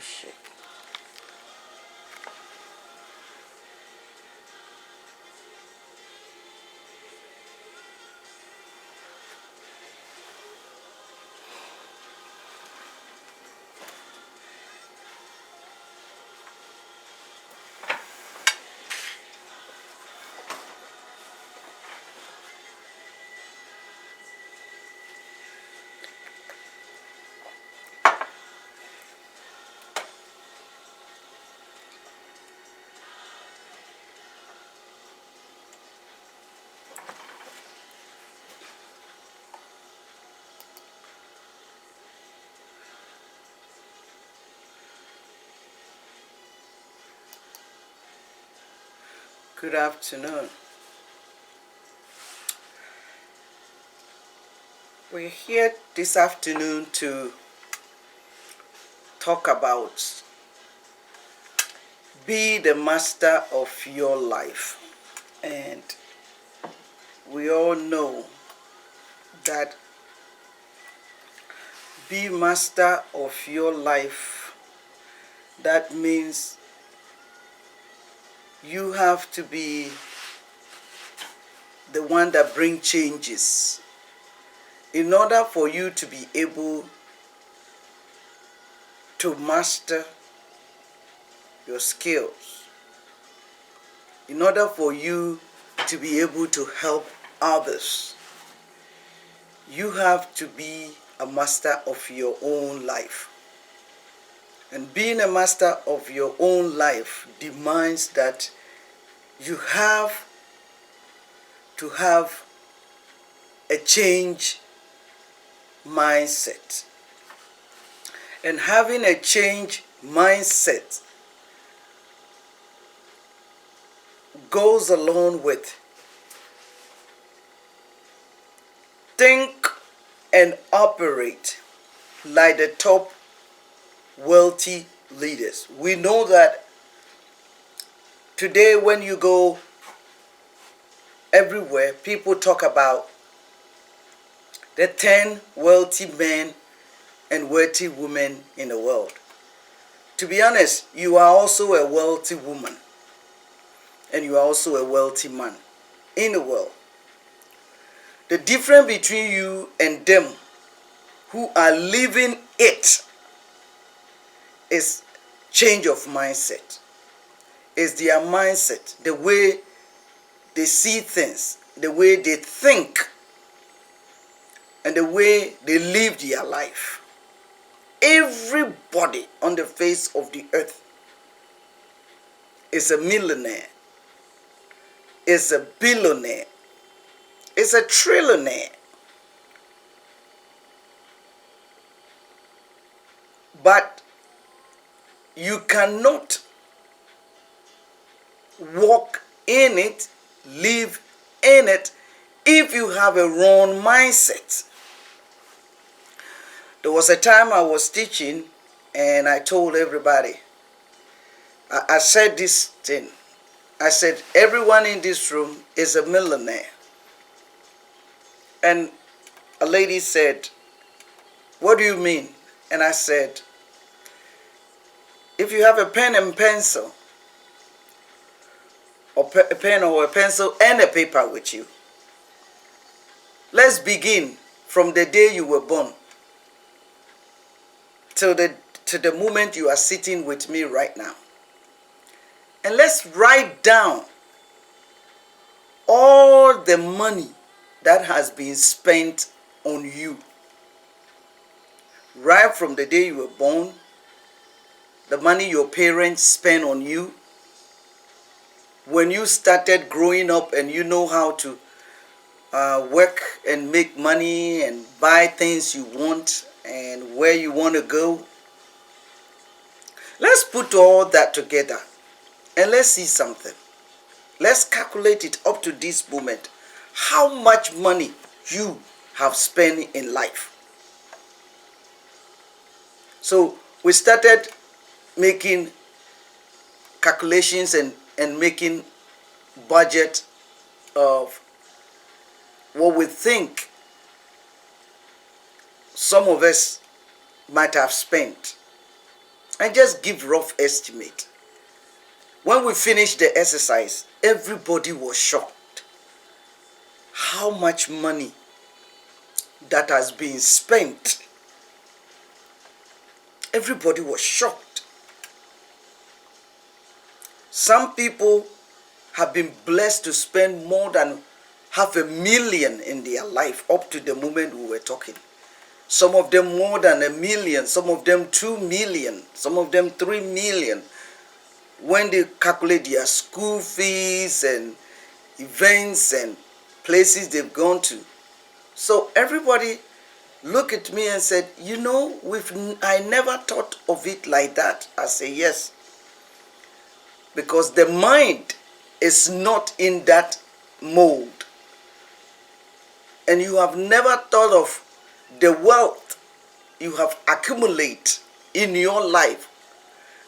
Shit. Good afternoon. We're here this afternoon to talk about be the master of your life. And we all know that be master of your life, that means you have to be the one that brings changes. In order for you to be able to master your skills, in order for you to be able to help others, you have to be a master of your own life. And being a master of your own life demands that you have to have a change mindset. And having a change mindset goes along with think and operate like the top wealthy leaders. We know that today when you go everywhere, people talk about the 10 wealthy men and wealthy women in the world. To be honest, you are also a wealthy woman and you are also a wealthy man in the world. The difference between you and them who are living it is change of mindset. It's their mindset, the way they see things, the way they think, and the way they live their life. Everybody on the face of the earth is a millionaire, is a billionaire, is a trillionaire. But you cannot walk in it, live in it, if you have a wrong mindset. There was a time I was teaching and I told everybody, I said this thing. I said, everyone in this room is a millionaire. And a lady said, what do you mean? And I said, if you have a pen and pencil, or a pen or a pencil and a paper with you, let's begin from the day you were born to the moment you are sitting with me right now. And let's write down all the money that has been spent on you. Right from the day you were born, the money your parents spent on you, when you started growing up and you know how to work and make money and buy things you want and where you want to go. Let's put all that together and let's see something. Let's calculate it up to this moment. How much money you have spent in life. So we started making calculations and making budget of what we think some of us might have spent. and just give rough estimate. When we finished the exercise, everybody was shocked how much money that has been spent. Everybody was shocked. Some people have been blessed to spend more than $500,000 in their life up to the moment we were talking. Some of them more than $1 million, some of them 2 million, some of them 3 million. When they calculate their school fees and events and places they've gone to. So everybody looked at me and said, you know, I never thought of it like that. I say yes. Because the mind is not in that mold. And you have never thought of the wealth you have accumulated in your life.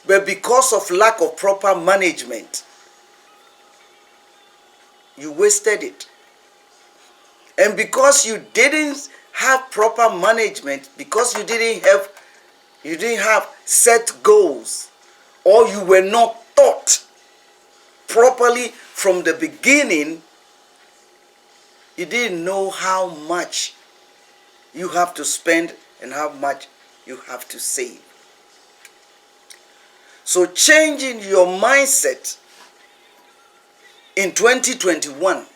But because of lack of proper management, you wasted it. And because you didn't have proper management, because you didn't have set goals, or you were not taught properly from the beginning, you didn't know how much you have to spend and how much you have to save. So changing your mindset in 2021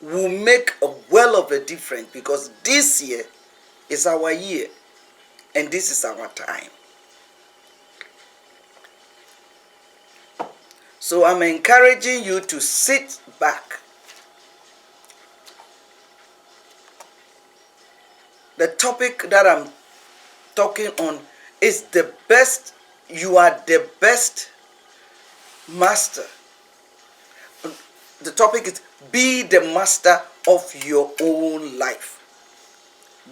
will make a well of a difference, because this year is our year and this is our time. So I'm encouraging you to sit back. The topic that I'm talking on is the best. You are the best master. The topic is be the master of your own life.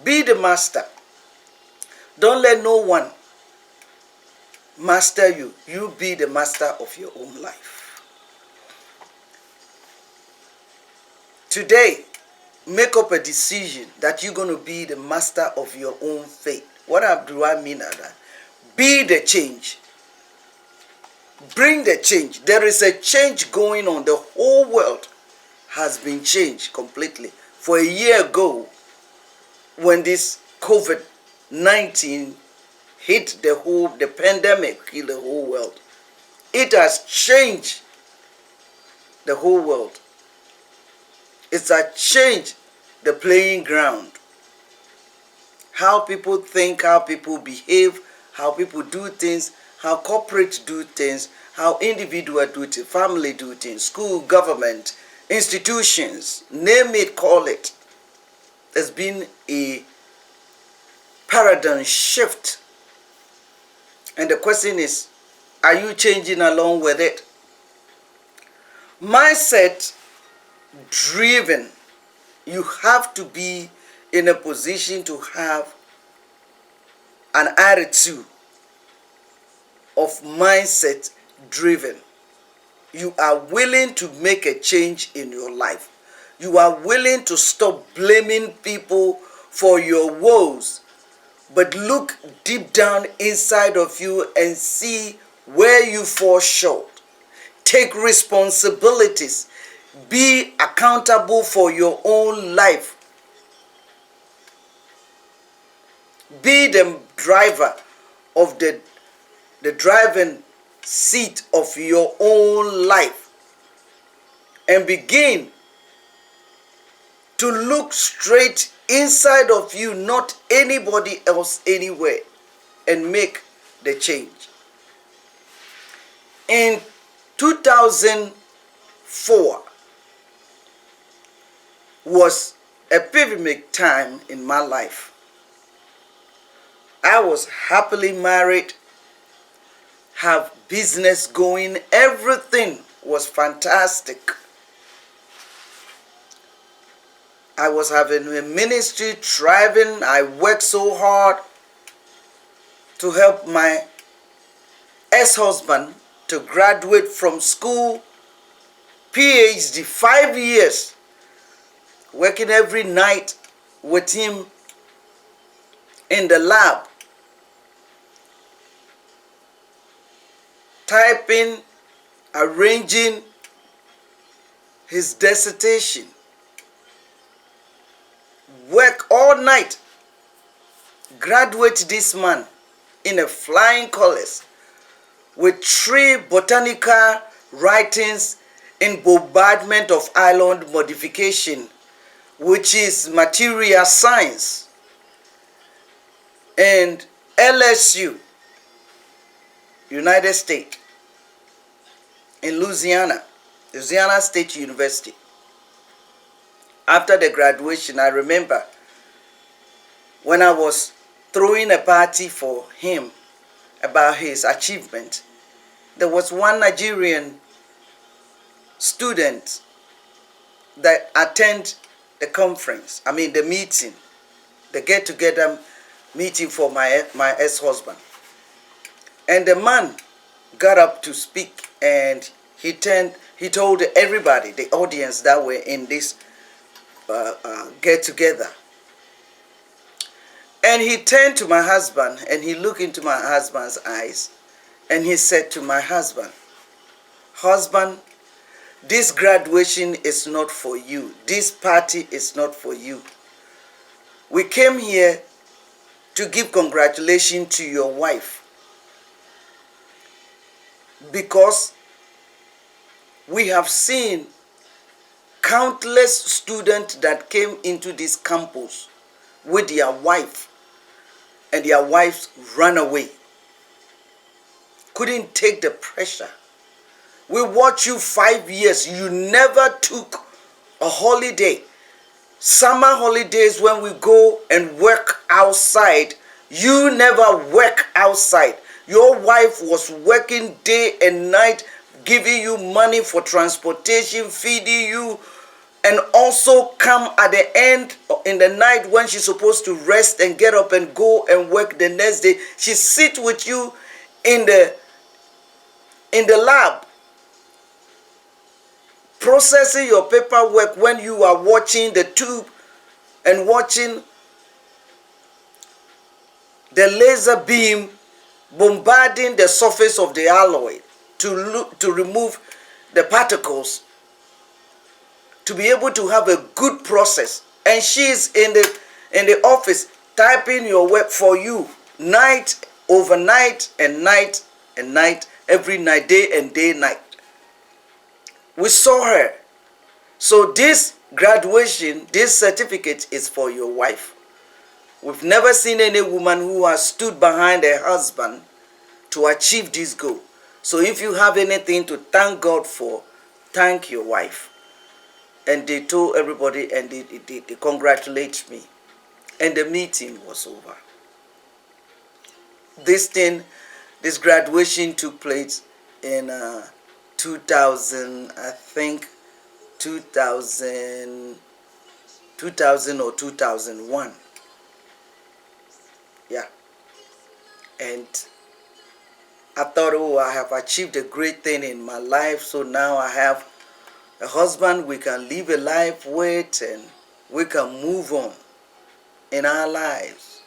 Be the master. Don't let no one master you. You be the master of your own life. Today, make up a decision that you're going to be the master of your own fate. What do I mean by that? Be the change. Bring the change. There is a change going on. The whole world has been changed completely. For a year ago, when this COVID-19 hit the pandemic hit the whole world, it has changed the whole world. It's a change the playing ground. How people think, how people behave, how people do things, how corporates do things, how individuals do things, family do things, school, government, institutions, name it, call it. There's been a paradigm shift. And the question is, are you changing along with it? Mindset driven. You have to be in a position to have an attitude of mindset driven. You are willing to make a change in your life. You are willing to stop blaming people for your woes, but look deep down inside of you and see where you fall short. Take responsibilities. Be accountable for your own life. Be the driver of the driving seat of your own life, and begin to look straight inside of you, not anybody else anywhere, and make the change. In 2004 was a pivotal time in my life. I was happily married, have business going, everything was fantastic. I was having a ministry thriving. I worked so hard to help my ex-husband to graduate from school, PhD, 5 years, working every night with him in the lab, typing, arranging his dissertation. Work all night. Graduate this man in a flying colors with 3 botanical writings in bombardment of island modification, which is material science, and LSU, United States, in Louisiana State University. After the graduation, I remember when I was throwing a party for him about his achievement, there was one Nigerian student that attended the conference, the meeting, the get-together meeting for my ex-husband. And the man got up to speak, and he told everybody, the audience that were in this get-together. And he turned to my husband, and he looked into my husband's eyes, and he said to my husband, "Husband, this graduation is not for you. This party is not for you. We came here to give congratulations to your wife, because we have seen countless students that came into this campus with their wife, and their wives ran away, couldn't take the pressure. We watched you 5 years. You never took a holiday. Summer holidays, when we go and work outside, you never work outside. Your wife was working day and night, giving you money for transportation, feeding you, and also come at the end in the night when she's supposed to rest and get up and go and work the next day. She sit with you in the lab, processing your paperwork when you are watching the tube and watching the laser beam bombarding the surface of the alloy to remove the particles, to be able to have a good process. And she's in the office typing your work for you night, overnight, and night, every night, day and day, night. We saw her. So this graduation, this certificate is for your wife. We've never seen any woman who has stood behind her husband to achieve this goal. So if you have anything to thank God for, thank your wife. And they told everybody, and they congratulated me. And the meeting was over. This graduation took place in 2000, I think 2000 or 2001. Yeah. And I thought, oh, I have achieved a great thing in my life, so now I have a husband we can live a life with, and we can move on in our lives.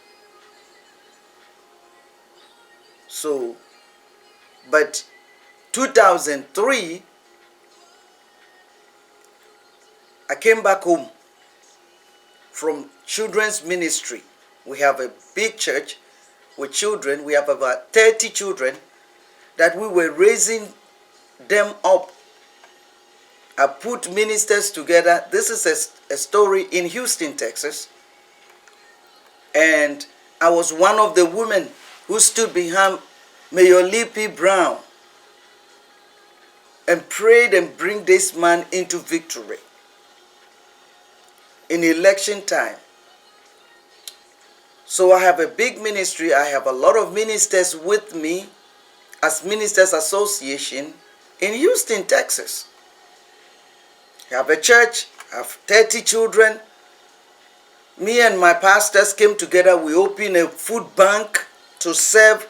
So, but 2003, I came back home from children's ministry. We have a big church with children. We have about 30 children that we were raising them up. I put ministers together. This is a story in Houston, Texas. And I was one of the women who stood behind Mayor Lippy Brown and prayed and bring this man into victory in election time. So I have a big ministry. I have a lot of ministers with me as Ministers Association in Houston, Texas. I have a church, I have 30 children. Me and my pastors came together. We opened a food bank to serve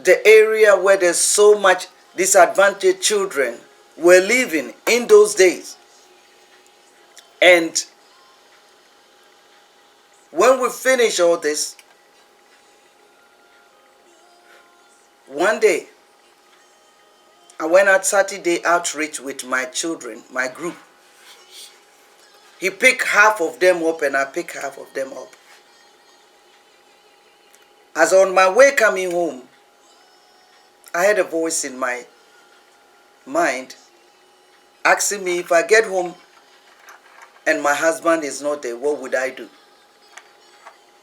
the area where there's so much disadvantaged children were living in those days. And when we finish all this, one day I went out Saturday outreach with my children, my group. He picked half of them up and I picked half of them up. As on my way coming home, I had a voice in my mind asking me, if I get home and my husband is not there, what would I do?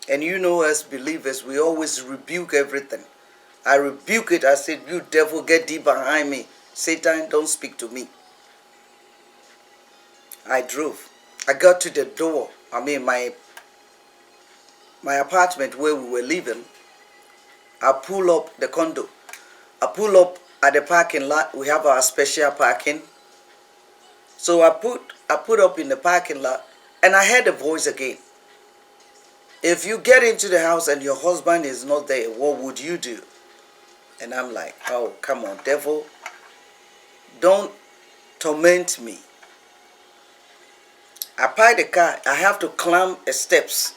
And you know, as believers, we always rebuke everything. I rebuke it. I said, you devil, get thee behind me. Satan, don't speak to me. I drove. I got to the door. I mean, my apartment where we were living. I pull up the condo. I pull up at the parking lot. We have our special parking. So I put up in the parking lot, and I heard a voice again. If you get into the house and your husband is not there, what would you do? And I'm like, oh, come on, devil. Don't torment me. I park the car. I have to climb the steps.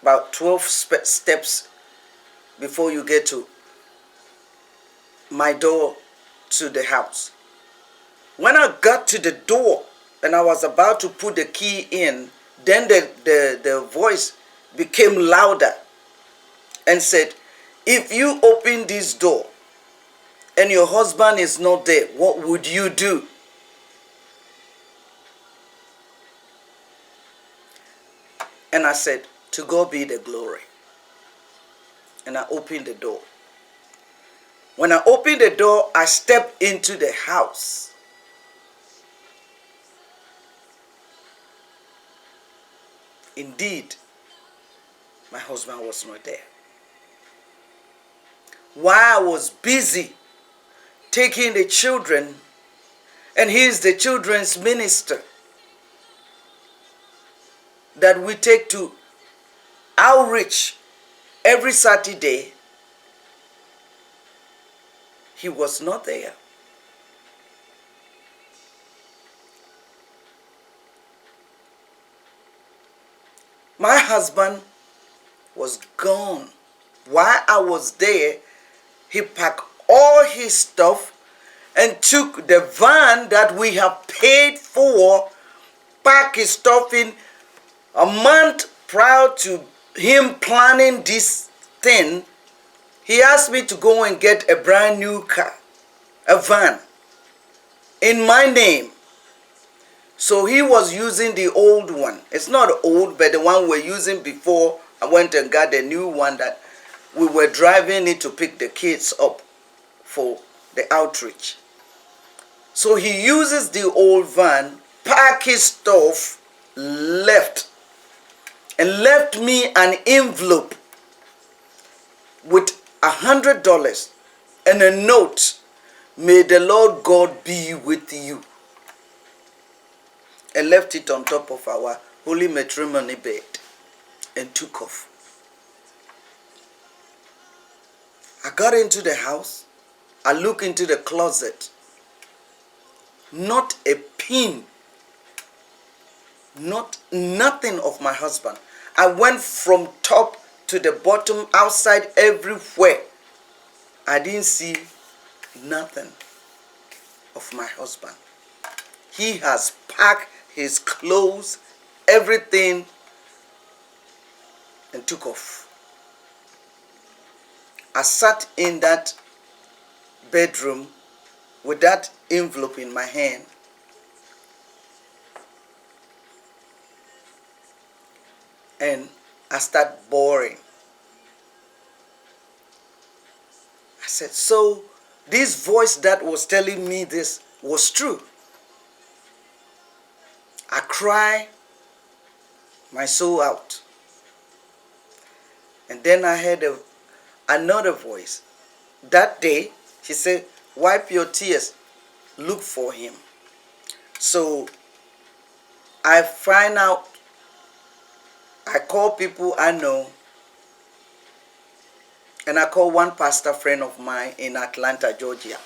About 12 steps before you get to my door to the house. When I got to the door and I was about to put the key in, then the voice became louder and said, if you open this door and your husband is not there, what would you do? And I said, to God be the glory. And I opened the door. When I opened the door, I stepped into the house. Indeed, my husband was not there. While I was busy taking the children, and he's the children's minister that we take to outreach every Saturday, he was not there. My husband was gone. While I was there, he packed all his stuff and took the van that we have paid for, packed his stuff in. A month prior to him planning this thing, he asked me to go and get a brand new car, a van, in my name. So he was using the old one. It's not old, but the one we're using before I went and got the new one that we were driving it to pick the kids up for the outreach. So he uses the old van, pack his stuff, left, and left me an envelope with $100 and a note, may the Lord God be with you. And left it on top of our holy matrimony bed and took off. I got into the house. I looked into the closet. Not a pin. Nothing of my husband. I went from top to the bottom, outside, everywhere. I didn't see nothing of my husband. He has packed his clothes, everything, and took off. I sat in that bedroom with that envelope in my hand. And I started boring. I said, so this voice that was telling me this was true. I cried my soul out. And then I heard another voice. That day, she said, wipe your tears, look for him. So I find out, I call people I know, and I call one pastor friend of mine in Atlanta, Georgia.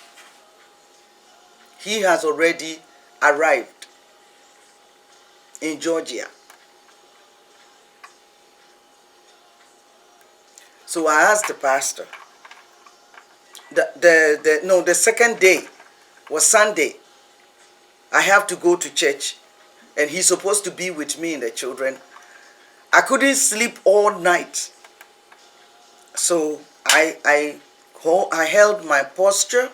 He has already arrived in Georgia. So I asked the pastor, the second day was Sunday. I have to go to church, and he's supposed to be with me and the children. I couldn't sleep all night, so I held my posture.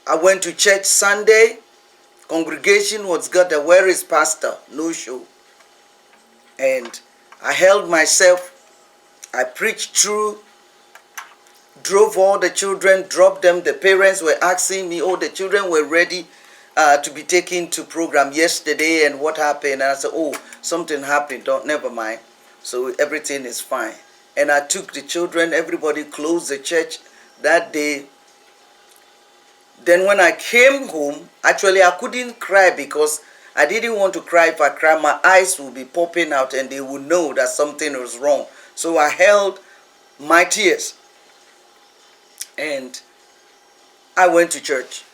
I went to church Sunday. Congregation was gathered. Where is pastor? No show. And I held myself. I preached through, drove all the children, dropped them. The parents were asking me, oh, the children were ready to be taken to program yesterday, and what happened? And I said, oh, something happened. Never mind. So everything is fine. And I took the children. Everybody closed the church that day. Then when I came home, actually I couldn't cry because I didn't want to cry. If I cry, my eyes would be popping out and they would know that something was wrong. So I held my tears. And I went to church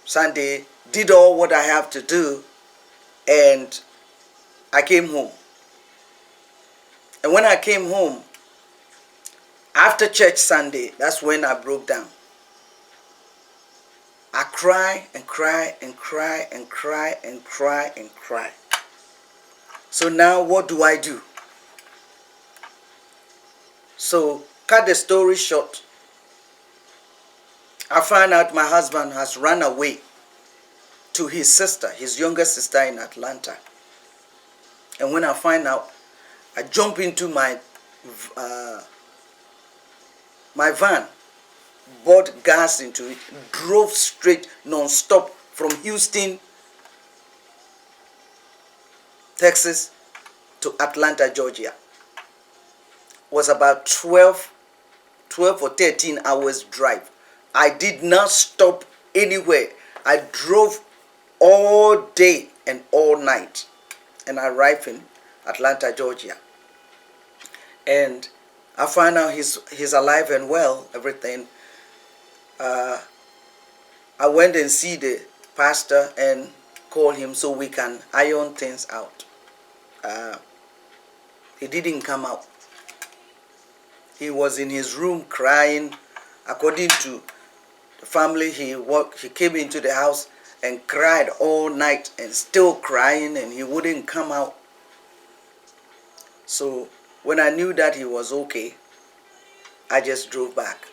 Sunday, did all what I have to do, and I came home. And when I came home, after church Sunday, that's when I broke down. I cry and cry and cry and cry and cry and cry. So now what do I do? So cut the story short, I find out my husband has run away to his sister, his younger sister in Atlanta. And when I find out, I jump into my van, bought gas into it, drove straight non-stop from Houston, Texas to Atlanta, Georgia. It was about 12 or 13 hours drive. I did not stop anywhere. I drove all day and all night, and I arrived in Atlanta, Georgia. And I find out he's alive and well, everything. I went and see the pastor and call him so we can iron things out. He didn't come out. He was in his room crying. According to the family, he came into the house and cried all night and still crying, and he wouldn't come out. So when I knew that he was okay, I just drove back.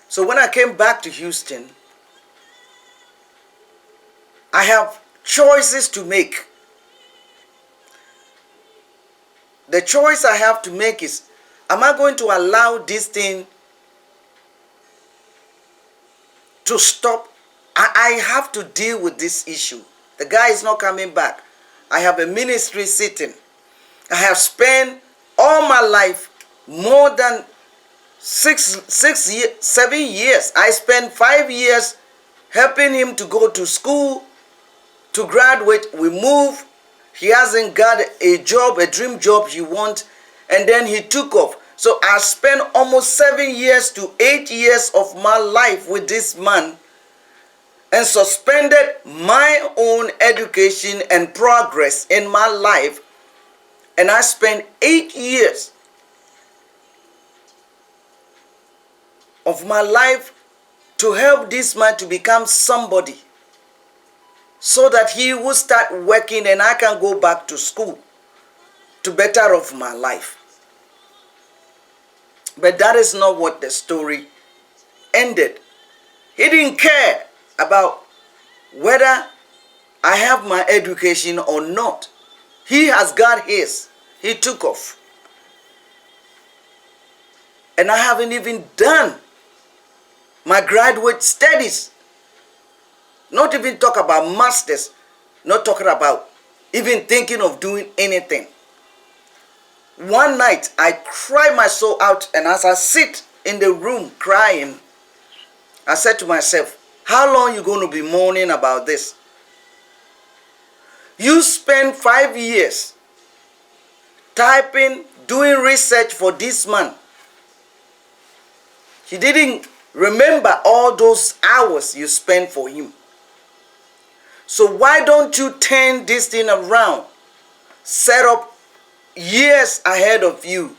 So when I came back to Houston, I have choices to make. The choice I have to make is, am I going to allow this thing to stop? I have to deal with this issue. The guy is not coming back. I have a ministry sitting. I have spent all my life, more than 7 years. I spent 5 years helping him to go to school, to graduate. We move. He hasn't got a job, a dream job he wants, and then he took off. So I spent almost 7 years to 8 years of my life with this man and suspended my own education and progress in my life. And I spent 8 years of my life to help this man to become somebody, so that he will start working and I can go back to school to better off my life. But that is not what the story ended. He didn't care about whether I have my education or not. He has got his. He took off. And I haven't even done my graduate studies. Not even talk about masters. Not talking about even thinking of doing anything. One night, I cried my soul out, and as I sit in the room crying, I said to myself, how long are you going to be mourning about this? You spent 5 years typing, doing research for this man. He didn't remember all those hours you spent for him. So why don't you turn this thing around? Set up years ahead of you.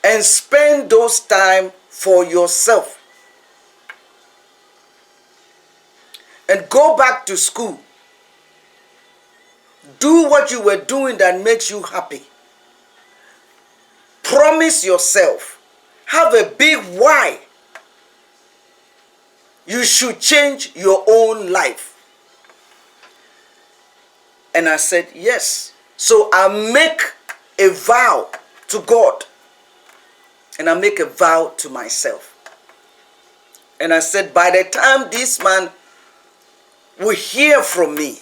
and spend those time for yourself. And go back to school. Do what you were doing that makes you happy. Promise yourself. Have a big why. You should change your own life. And I said, yes. So I make a vow to God. And I make a vow to myself. And I said, by the time this man will hear from me,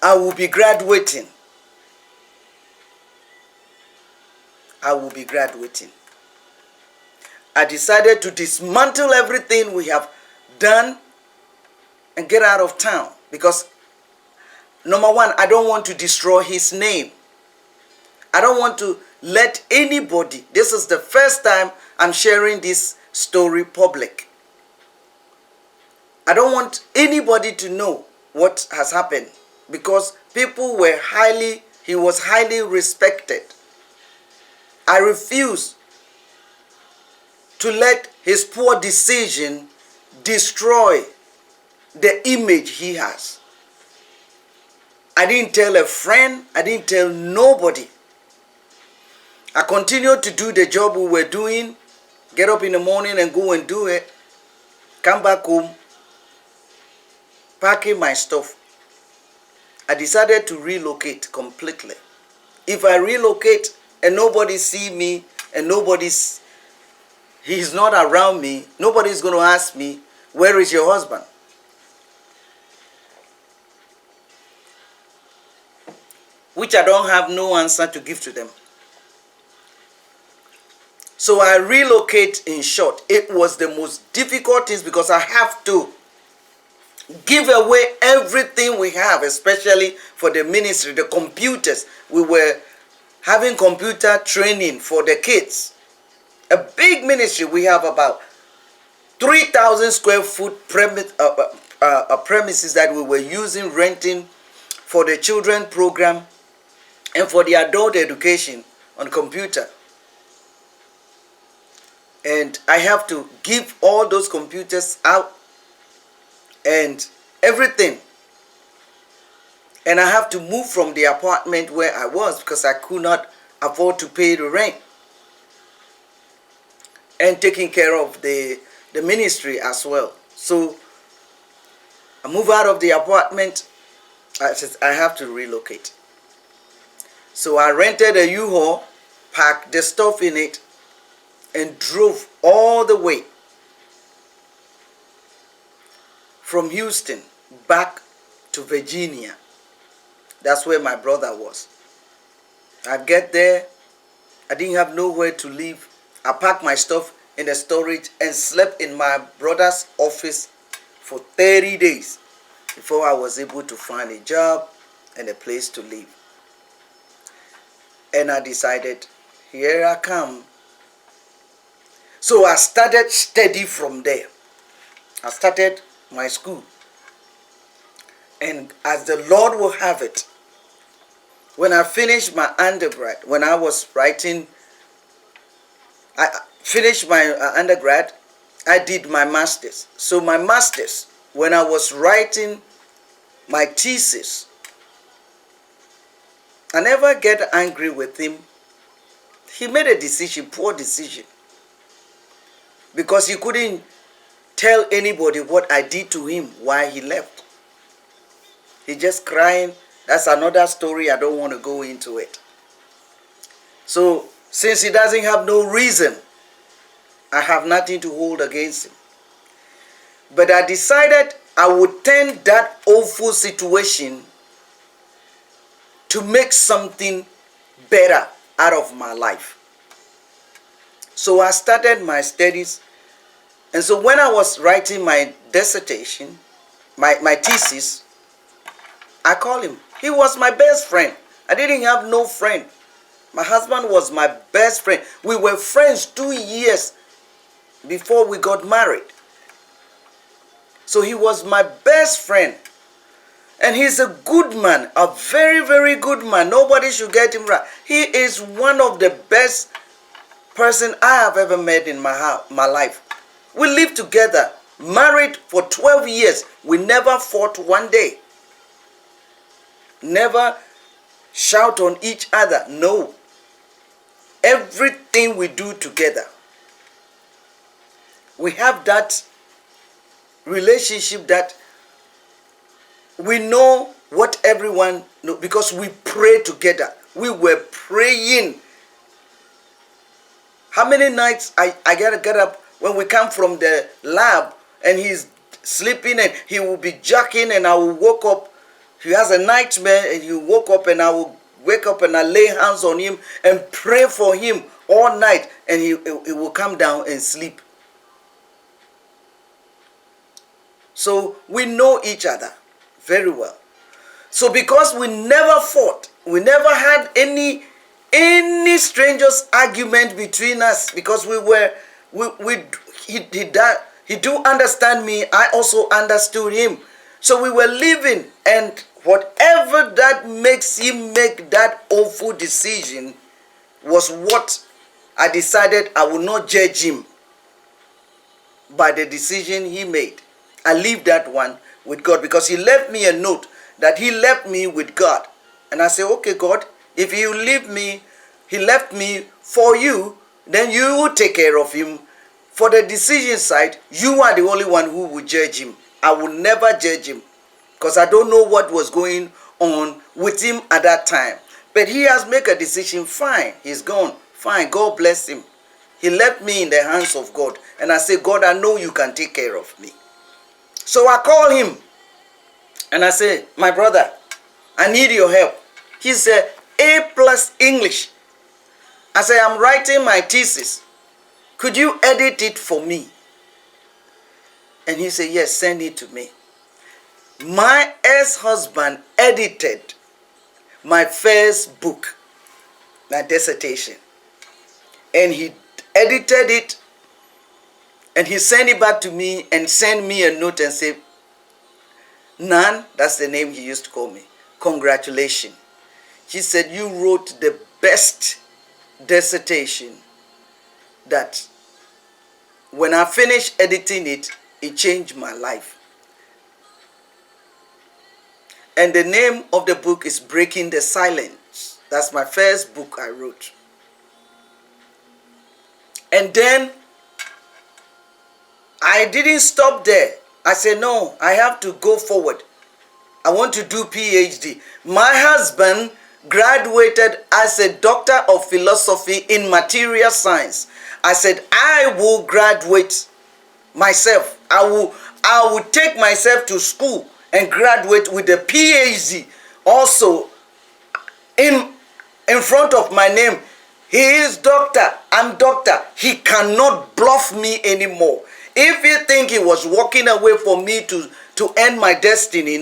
I will be graduating. I will be graduating. I decided to dismantle everything we have done and get out of town. Because, number one, I don't want to destroy his name. I don't want to let anybody, this is the first time I'm sharing this story public. I don't want anybody to know what has happened, because people were he was highly respected. I refuse to let his poor decision destroy the image he has. I didn't tell a friend, I didn't tell nobody. I continued to do the job we were doing, get up in the morning and go and do it, come back home, packing my stuff. I decided to relocate completely. If I relocate and nobody see me and he's not around me, nobody's going to ask me, where is your husband? Which I don't have no answer to give to them. So I relocate, in short. It was the most difficult thing because I have to give away everything we have, especially for the ministry, the computers. We were having computer training for the kids. A big ministry. We have about 3,000 square foot premises that we were using, renting for the children program and for the adult education on computer. And I have to give all those computers out and everything. And I have to move from the apartment where I was because I could not afford to pay the rent. And taking care of the ministry as well. So I move out of the apartment. I said, I have to relocate. So I rented a U-Haul, packed the stuff in it, and drove all the way from Houston back to Virginia. That's where my brother was. I get there. I didn't have nowhere to live. I packed my stuff in the storage and slept in my brother's office for 30 days before I was able to find a job and a place to live. And I decided, here I come. So I started study from there. I started my school. And as the Lord will have it, when I finished my undergrad, when I was writing, I finished my undergrad, I did my master's. So my master's, when I was writing my thesis, I never get angry with him. He made a decision, poor decision. Because he couldn't tell anybody what I did to him while he left. He just crying. That's another story. I don't want to go into it. So, since he doesn't have no reason, I have nothing to hold against him. But I decided I would turn that awful situation to make something better out of my life. So I started my studies. And so when I was writing my dissertation, my thesis, I called him. He was my best friend. I didn't have no friend. My husband was my best friend. We were friends 2 years before we got married. So he was my best friend. And he's a good man, a very, very good man. Nobody should get him right. He is one of the best person I have ever met in my life. We lived together, married for 12 years. We never fought one day. Never shout on each other. No. Everything we do together. We have that relationship that we know what everyone knows because we pray together. We were praying. How many nights I gotta get up when we come from the lab and he's sleeping and he will be jacking and I will wake up. He has a nightmare and he woke up and I will wake up and I lay hands on him and pray for him all night and he will come down and sleep. So we know each other very well. So because we never fought, we never had any strangers argument between us because he do understand me, I also understood him. So we were living, and whatever that makes him make that awful decision was what I decided I will not judge him by the decision he made. I leave that one with God because he left me a note that he left me with God. And I say, okay, God, if you leave me, he left me for you, then you will take care of him. For the decision side, you are the only one who will judge him. I will never judge him because I don't know what was going on with him at that time. But he has made a decision, fine, he's gone, fine, God bless him. He left me in the hands of God. And I say, God, I know you can take care of me. So I call him and I say, my brother, I need your help. He said, A+ English. I say, I'm writing my thesis. Could you edit it for me? And he said, yes, send it to me. My ex-husband edited my first book, my dissertation. And he edited it and he sent it back to me and sent me a note and said, Nan, that's the name he used to call me, congratulations. He said, you wrote the best dissertation that when I finished editing it, it changed my life. And the name of the book is Breaking the Silence. That's my first book I wrote. And then I didn't stop there. I said, no, I have to go forward. I want to do PhD. My husband graduated as a doctor of philosophy in material science. I said, I will graduate myself. I will take myself to school and graduate with a PhD also in front of my name. He is doctor, I'm doctor. He cannot bluff me anymore. If you think he was walking away from me to end my destiny,